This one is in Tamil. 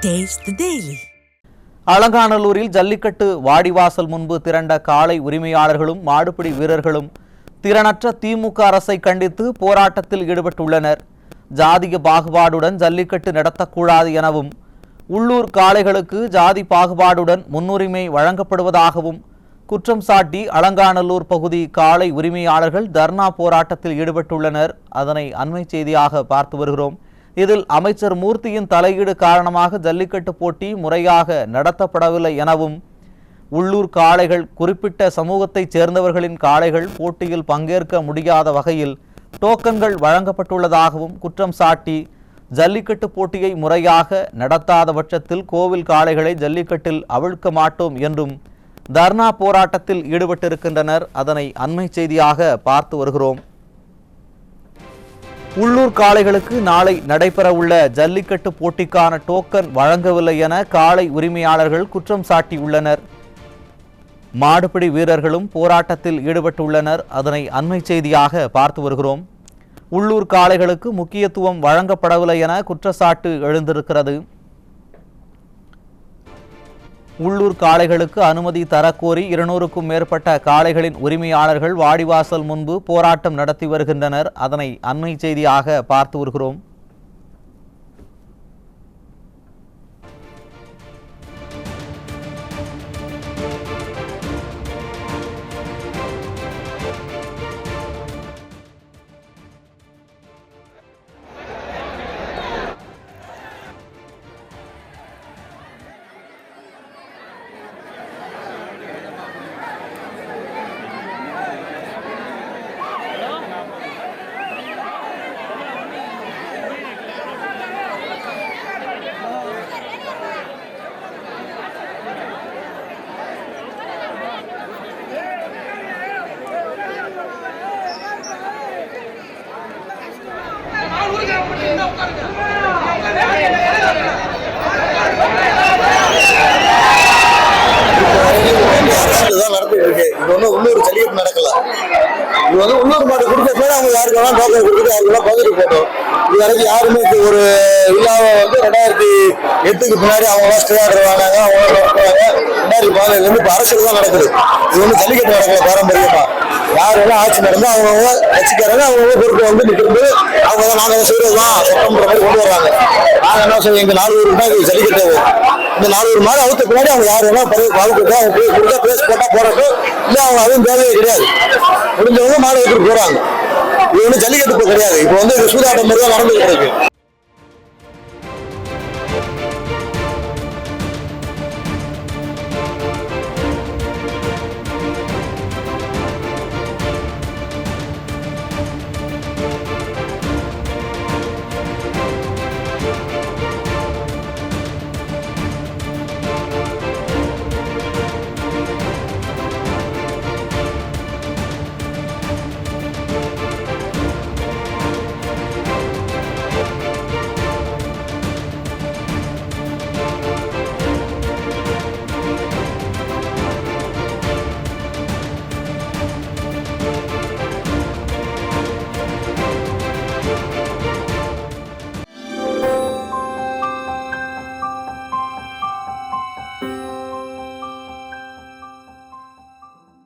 Taste the Daily. அலங்காநல்லூரில் ஜல்லிக்கட்டு வாடிவாசல் முன்பு திரண்ட காளை உரிமையாளர்களும் மாடுபிடி வீரர்களும் திறனற்ற திமுக அரசை கண்டித்து போராட்டத்தில் ஈடுபட்டுள்ளனர். ஜாதிய பாகுபாடுடன் ஜல்லிக்கட்டு நடத்தக்கூடாது எனவும் உள்ளூர் காளைகளுக்கு ஜாதி பாகுபாடுடன் முன்னுரிமை வழங்கப்படுவதாகவும் குற்றம் சாட்டி அலங்காநல்லூர் பகுதி காளை உரிமையாளர்கள் தர்ணா போராட்டத்தில் ஈடுபட்டுள்ளனர். அதனை அண்மை செய்தியாக பார்த்து வருகிறோம். இதில் அமைச்சர் மூர்த்தியின் தலையீடு காரணமாக ஜல்லிக்கட்டு போட்டி முறையாக நடத்தப்படவில்லை எனவும் உள்ளூர் காளைகள் குறிப்பிட்ட சமூகத்தைச் சேர்ந்தவர்களின் காளைகள் போட்டியில் பங்கேற்க முடியாத வகையில் டோக்கன்கள் வழங்கப்பட்டுள்ளதாகவும் குற்றம் சாட்டி ஜல்லிக்கட்டு போட்டியை முறையாக நடத்தாத பட்சத்தில் கோவில் காளைகளை ஜல்லிக்கட்டில் அவிழ்க்க மாட்டோம் என்றும் தர்ணா போராட்டத்தில் ஈடுபட்டிருக்கின்றனர். அதனை அண்மை செய்தியாக பார்த்து வருகிறோம். உள்ளூர் காளைகளுக்கு நாளை நடைபெறவுள்ள ஜல்லிக்கட்டு போட்டிக்கான டோக்கன் வழங்கவில்லை என காளை உரிமையாளர்கள் குற்றம் சாட்டியுள்ளனர். மாடுபிடி வீரர்களும் போராட்டத்தில் ஈடுபட்டுள்ளனர். அதனை அண்மை செய்தியாக பார்த்து வருகிறோம். உள்ளூர் காளைகளுக்கு முக்கியத்துவம் வழங்கப்படவில்லை என குற்றச்சாட்டு எழுந்திருக்கிறது. உள்ளூர் காளைகளுக்கு அனுமதி தரக்கோரி 200க்கும் மேற்பட்ட காளைகளின் உரிமையாளர்கள் வாடிவாசல் முன்பு போராட்டம் நடத்தி வருகின்றனர். அதனை அண்மை செய்தியாக பார்த்து வருகிறோம். உள்ளூர் ஜல்லிக்கட்டு நடக்கல. இது உள்ளூர் மாடு கொடுத்த பேர் அவங்க யாருக்கு வேணா டோக்கன் கொடுத்துட்டு யாருக்கெல்லாம் பகுதிக்கு போட்டோம். இது வரைக்கும் யாருமே ஒரு விழாவை 2008க்கு பின்னாடி அவங்க ஸ்டே ஆர்டர் வாங்கினாங்க. அவங்க 2015 இப்ப அரசியல் தான் நடக்குது. இது ஜல்லிக்கட்டு நடக்கல. பாரம்பரியமா யார் வேணா ஆட்சி நடந்தா அவங்க கட்சிக்காரங்க அவங்க பொறுப்பு நிற்கிறது. அவங்க தான் நாங்க செய்யறதுதான் சட்டம்ன்ற மாதிரி கொண்டு வர்றாங்க. நாங்க என்ன செய்வோம், எங்க 4 ஊருக்கு தான் ஜல்லிக்கட்டு. இந்த 4 ஊர் மாடு அவுத்த பின்னாடி அவங்க யார் வேணா வாழ்க்கை அவங்க கொடுத்தா பேஸ் போட்டா போராட்டம் இல்ல. அவங்க அதுவும் தேவையே கிடையாது. முடிஞ்சவங்க மாடு எடுத்துட்டு போறாங்க. இது ஜல்லிக்கட்டு இப்ப கிடையாது. இப்ப சூதாட்டம் மாதிரி தான் நடந்துகிட்டு இருக்கு.